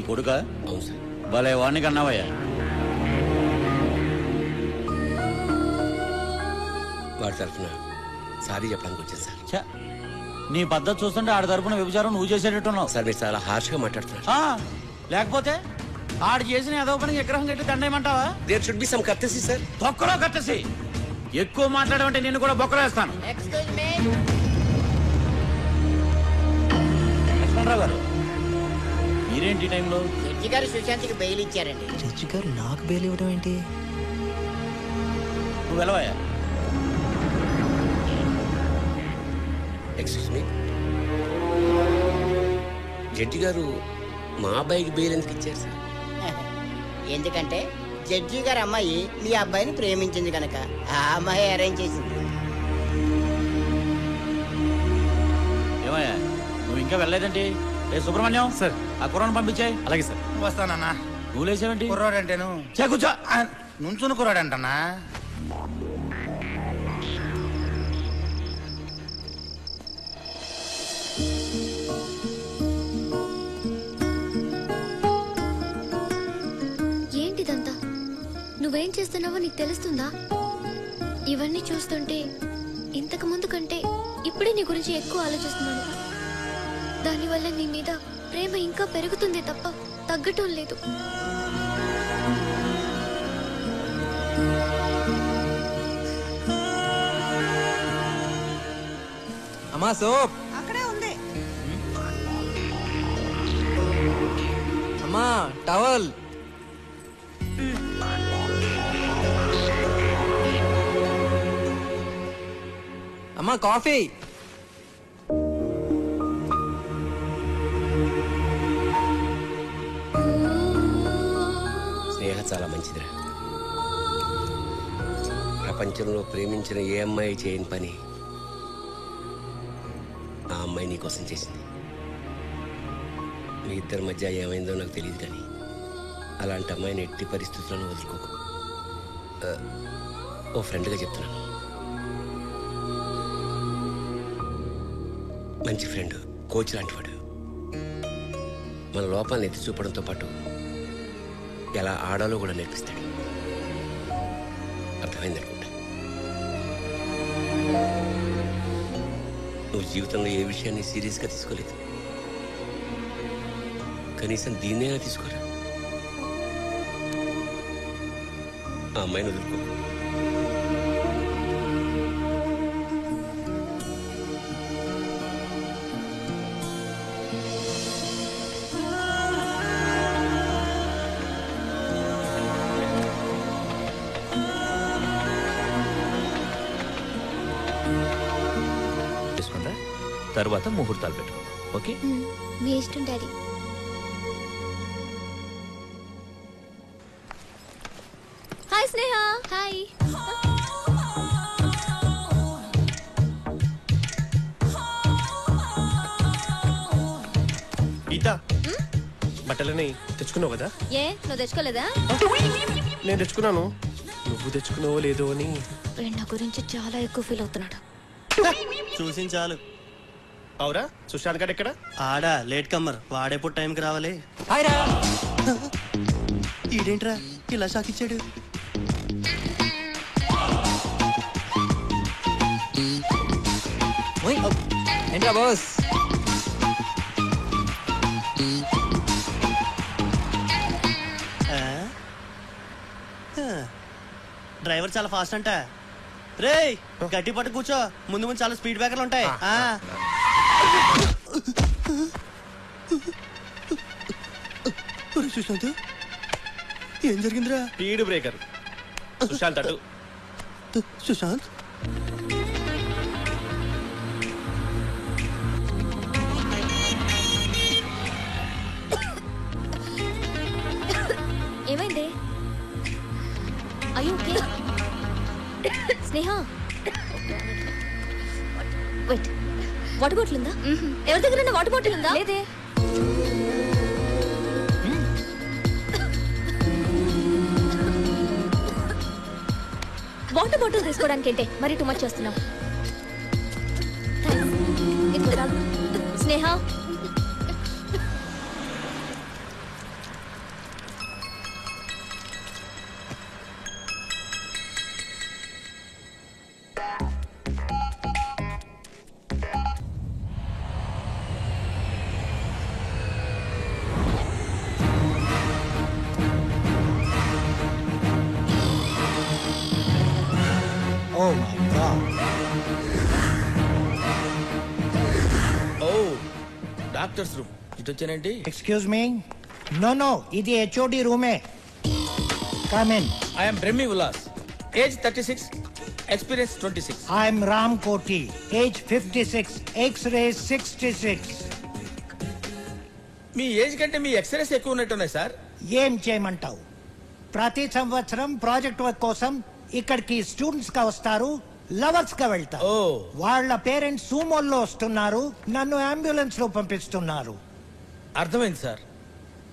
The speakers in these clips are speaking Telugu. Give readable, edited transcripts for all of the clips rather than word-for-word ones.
కొడుక? అవును సార్. భలే వాడిని కన్నావయ్యా. వాడి తరఫున సారీ చెప్పడానికి వచ్చాను సార్. ఛ, నీ పద్ధతి చూస్తుంటే ఆడి తరపున వ్యభిచారం నువ్వు చేసేటట్టున్నావు. సార్ మీరు చాలా హార్ష్గా మాట్లాడుతున్నారు. లేకపోతే ఆడు చేసిన ఏదో పనికి విగ్రహం కట్టి దండేయమంటావా? There should be some courtesy sir. తొక్కలో కట్టసి. ఎక్కువ మాట్లాడమంటే నేను కూడా బొక్కలో వేస్తాను. లక్ష్మణరావు గారు, మీరేంటి ఈ టైంలో? జడ్జి గారు సుశాంత్కి బెయిల్ ఇచ్చారండి. జడ్జి గారు నాకు బెయిల్ ఇవ్వడం ఏంటి? నువ్వు వెళ్ళవయ్యా. ఎక్స్క్యూజ్ మీ, జడ్జి గారు మా అబ్బాయికి బెయిల్ ఎందుకు ఇచ్చారు సార్? ఎందుకంటే జడ్జి గారు అమ్మాయి మీ అబ్బాయిని ప్రేమించింది కనుక ఆ అమ్మాయి అరేంజ్ చేసింది. ఏమయ్యా నువ్వు ఇంకా వెళ్ళలేదండి? ఏ సుబ్రహ్మణ్యం సార్, ఆ కుర్రాన్ని పంపించాయి. అలాగే సార్. వస్తానన్నా. నువ్వు లేచావేంటి? కుర్రాడంటేను కూర్చో. నుంచుని కుర్రాడంటన్నా. ఏంటిదంతా? నువ్వేం చేస్తున్నావో నీకు తెలుస్తుందా? ఇవన్నీ చూస్తుంటే ఇంతకు ముందు కంటే ఇప్పుడే నీ గురించి ఎక్కువ ఆలోచిస్తున్నాను. దానివల్ల నీ మీద ప్రేమ ఇంకా పెరుగుతుంది తప్ప తగ్గటం లేదు. అమ్మా సోప్ అక్కడే ఉంది. అమ్మా టవల్. అమ్మా కాఫీ. స్నేహ చాలా మంచిదిరా. ప్రపంచంలో ప్రేమించిన ఏ అమ్మాయి చేయని పని ఆ అమ్మాయి నీకోసం చేసింది. మీ ఇద్దరి మధ్య ఏమైందో నాకు తెలియదు, కానీ అలాంటి అమ్మాయిని ఎట్టి పరిస్థితులను వదులుకోకు. ఓ ఫ్రెండ్గా చెప్తున్నాను. మంచి ఫ్రెండ్, కోచ్ లాంటివాడు. మన లోపాలను ఎత్తి చూపడంతో పాటు ఎలా ఆడాలో కూడా నేర్పిస్తాడు. అర్థమైంది అనుకుంటా. నువ్వు జీవితంలో ఏ విషయాన్ని సీరియస్గా తీసుకోలేదు, కనీసం దీన్నైనా తీసుకోరా. ఆ అమ్మాయిని వదులుకో. తర్వాత ముహూర్తాలు పెట్టుకో. ఓకే, మీ ఇష్టం డాడీ. హాయ్ స్నేహ. హాయ్. గీత, బట్టలని తెచ్చుకున్నావు కదా? ఏ నువ్వు తెచ్చుకోలేదా? నేను తెచ్చుకున్నాను. నువ్వు తెచ్చుకున్నావో లేదో అని. నా గురించి చాలా ఎక్కువ ఫీల్ అవుతున్నాడు. చూసి చాలు. అవురా, సుశాంత్ గారు ఎక్కడ? ఆడా లేట్ కమ్మర్, వాడేప్పుడు టైంకి రావాలి. ఈడేంట్రా ఇలా షాక్ ఇచ్చాడు? ఏంట్రా బాస్? డ్రైవర్ చాలా ఫాస్ట్ అంట. రేయ్ గట్టి పట్టు కూర్చో, ముందు ముందు చాలా స్పీడ్ బ్రేకర్లు ఉంటాయి. సుశాంత్, ఏం జరిగిందిరా? Speed breaker. సుశాంత్ అటు. సుశాంత్, ఏమైంది? అయ్యో ఓకే. స్నేహ వెయిట్, వాటర్ బాటిల్ ఉందా? ఎవరి దగ్గర వాటర్ బాటిల్ ఉందా? లేదే. వాటర్ బాటిల్ తీసుకోవడానికి ఏంటే మరి టూ మచ్ చేస్తున్నావు. Sneha doctors room. ఇటు వచ్చానండి. Excuse me. నో ఇది హెచ్ఓడి రూమే. Come in. I'm Brahmi Ullas, age 36, experience 26. I'm Ram Koti, age 56, X-ray 66. Me age కంటే మీ ఎక్స్రేస్ ఎక్కువ ఉన్నట్టున్నాయి సార్. ఏం చేయమంటావు? ప్రతి సంవత్సరం ప్రాజెక్ట్ వర్క్ కోసం ఇక్కడికి స్టూడెంట్స్ గా వస్తారు, లవర్స్ గా వెళ్తారు. వాళ్ళ పేరెంట్స్ సూమోల్లో వస్తున్నారు, నన్ను అంబులెన్స్ లో పంపిస్తున్నారు. అర్థమైంది సార్.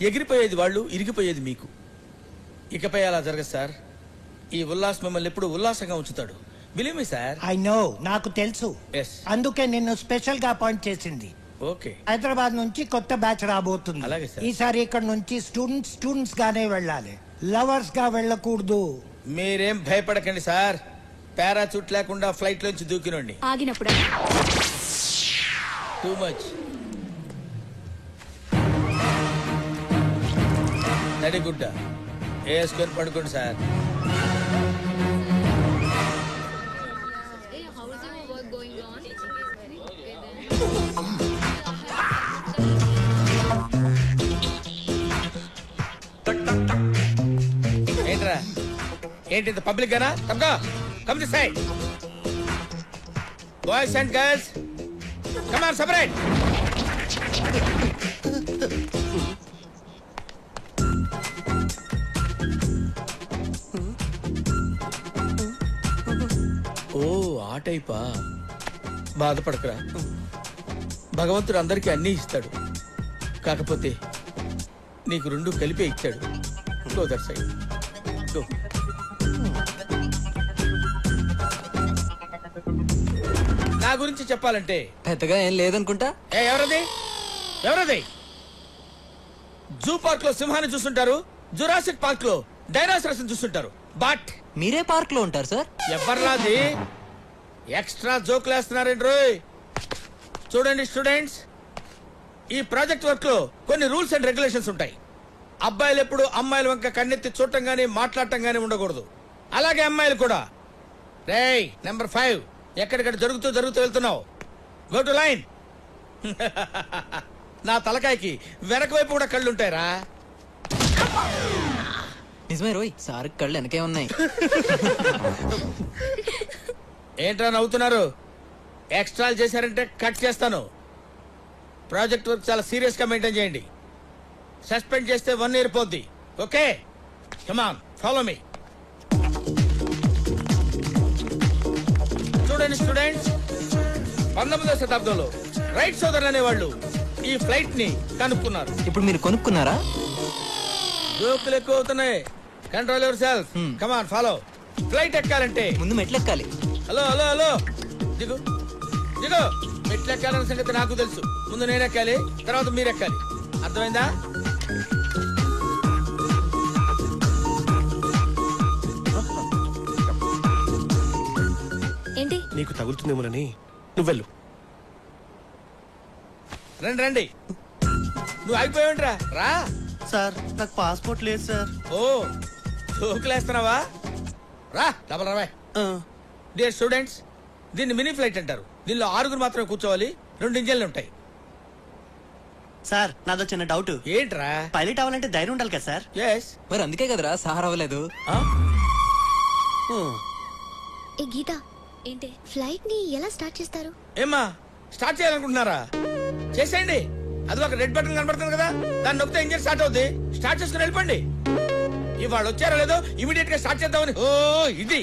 ఎగిరిపోయేది వాళ్ళు, ఇరిగిపోయేది మీకు. ఇకపై అలా జరగదు సార్. ఈ ఉల్లాస్ మిమ్మల్ని ఎప్పుడు ఉల్లాసంగా ఉంచుతాడు. Believe me sir. I know, నాకు తెలుసు. అందుకే నిన్ను స్పెషల్ గా అపాయింట్ చేసింది. ఓకే. హైదరాబాద్ నుంచి కొత్త బ్యాచ్ రాబోతుంది. అలాగే సార్. ఈసారి ఇక్కడ నుంచి స్టూడెంట్స్ గానే వెళ్ళాలి, లవర్స్ గా వెళ్ళకూడదు. మీరేం భయపడకండి సార్. పారాచూట్ లేకుండా ఫ్లైట్ లోంచి దూకినండి. ఆగినప్పుడు టూ మచ్. నడిగుడ్డ వేసుకొని పడుకోండి సార్. ఏంట్రా ఏంటి పబ్లిక్ గానా? తప్పగా come this side. Boys and girls come on separate. ఓ ఆ టైపా? బాధపడకరా, భగవంతుడు అందరికీ అన్నీ ఇస్తాడు. కాకపోతే నీకు రెండు కలిపే ఇచ్చాడు. Go that side, go. నా గురించి చెప్పాలంటే పెద్దగా ఏం లేదనుకుంటా. ఎవరది? జూ పార్క్ లో సింహాన్ని చూస్తుంటారు, జురాసిక్ పార్క్ లో డైనోసారస్ చూస్తుంటారు. బట్ మీరే పార్క్ లో ఉంటారు సార్. ఎవర్రాది ఎక్స్ట్రా జోకులు వేస్తున్నారండి రోయ్. చూడండి స్టూడెంట్స్, ఈ ప్రాజెక్ట్ వర్క్ లో కొన్ని రూల్స్ అండ్ రెగ్యులేషన్స్ ఉంటాయి. అబ్బాయిలు ఎప్పుడు అమ్మాయిల వంక కన్నెత్తి చూడటం గానీ మాట్లాడటం గానీ ఉండకూడదు. అలాగే అమ్మాయిలు కూడా. రేయ్ నెంబర్ 5, ఎక్కడిక్కడ జరుగుతూ వెళ్తున్నావు. Go to line. నా తలకాయకి వెనక వైపు కూడా కళ్ళుంటాయిరా. నిజమే రోయ్, సార్ కళ్ళు వెనకే ఉన్నాయి. ఏంట్రా నవ్వుతున్నారు? ఎక్స్ట్రాలు చేశారంటే కట్ చేస్తాను. ప్రాజెక్ట్ వర్క్ చాలా సీరియస్ గా మెయింటైన్ చేయండి. సస్పెండ్ చేస్తే 1 year పోద్ది. Okay, come on follow me. చూడండి స్టూడెంట్స్, 19వ శతాబ్దంలో రైట్ సోదరులు అనేవాళ్ళు ఈ ఫ్లైట్ ని కనుక్కున్నారు. ఇప్పుడు మీరు కొనుక్కున్నారా? జోకులు ఎక్కువ అవుతున్నాయి. Control yourself. Come on follow. Flight ఎక్కాలంటే ముందు మెట్లు ఎక్కాలి. హలో దిగు. మెట్లు ఎక్కాలన్న సంగతి నాకు తెలుసు. ముందు నేను ఎక్కాలి, తర్వాత మీరు ఎక్కాలి. అర్థమైందా? ఏంటి? నీకు తగులుతుందేమోనని నువ్వు వెళ్ళు. రండి. నువ్వు ఆగిపోయావుంట్రా, రా. సార్ నాకు పాస్పోర్ట్ లేదు సార్. ఓ జోకులేస్తున్నావా? రా డబల్ రావే. డియర్ స్టూడెంట్స్, దీన్ని మినీ ఫ్లైట్ అంటారు. దీనిలో 6 మాత్రమే కూర్చోవాలి. 2 ఇంజన్లు ఉంటాయి. సార్ నాదో చిన్న డౌట్. ఏంట్రా? పైలట్ అవ్వాలంటే ధైర్యం ఉండాలి కదా సార్? ఎస్. మరి అందుకే కదరా సార్ అవ్వలేదు. ఏ గీత, ఏంటి ఫ్లైట్ ని ఎలా స్టార్ట్ చేస్తారు? ఏమ్మా స్టార్ట్ చేయాలనుకుంటున్నారా? చేసేయండి. అది ఒక రెడ్ బటన్ కనబడుతుంది కదా, దాన్ని నొక్కితే ఇంజిన్ స్టార్ట్ అవుద్ది. స్టార్ట్ చేసుకుని వెళ్ళిపోండి. ఇవాళ వచ్చారో లేదో ఇమీడియట్ గా స్టార్ట్ చేద్దామని. ఓ ఇది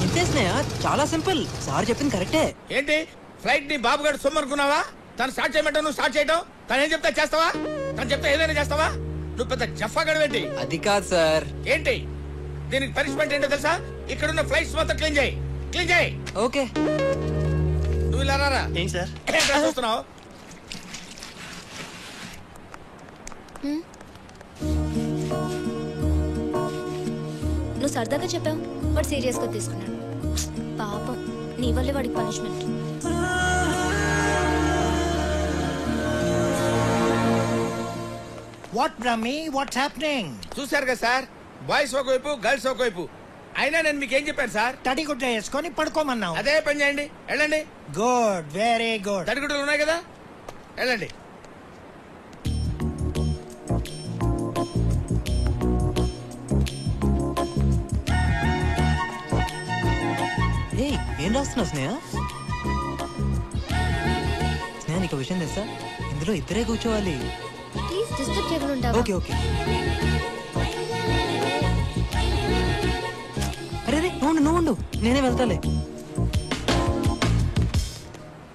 ఇంతేసినాయా? చాలా సింపుల్. సార్ చెప్పింది కరెక్టే. ఏంటి ఫ్లైట్ ని బాబు గారు సొమ్ము అనుకున్నావా? తను స్టార్ట్ చేయమంటావు, నువ్వు స్టార్ట్ చేయటం. తను ఏం చెప్తా చేస్తావా? తను చెప్తే ఏదైనా చేస్తావా? నువ్వు పెద్ద జఫా గడవేంటి? అది కాదు సార్. ఏంటి దీనికి పనిష్మెంట్ ఏంటో తెలుసా? ఇక్కడున్న ఫ్లైట్స్ మొత్తం క్లీన్ చేయి. ఓకే. నువ్వు ఇలా రారా. ఏంటి సార్? ఏంట్రా చూస్తున్నావు? నువ్వు సరదాగా చెప్పావు, వాడు సీరియస్ గా తీసుకున్నాడు. పాపం, నీ వల్లే వాడికి punishment. What Brahmi, what's happening? చూశారు కదా సార్, బాయ్స్ ఒకవైపు గర్ల్స్ ఒకవైపు. అయినా నేను మీకు ఏం చెప్పాను సార్? తడిగుడ్డ వేసుకొని పడుకోమన్నావు. అదే పని చేయండి, వెళ్ళండి. Good, very good. తడిగుడ్డలు ఉన్నాయి కదా, వెళ్ళండి. ఏయ్, ఏం రాస్తున్నావు స్నేహ? స్నేహ, నీకు విషయం తెలుసా? ఇందులో ఇద్దరే కూర్చోవాలి. ప్లీజ్ డిస్టర్బ్ చేయకుండా ఉంటావా? Okay okay. అరే రే, నువ్వు నేనే వెళ్తాలే.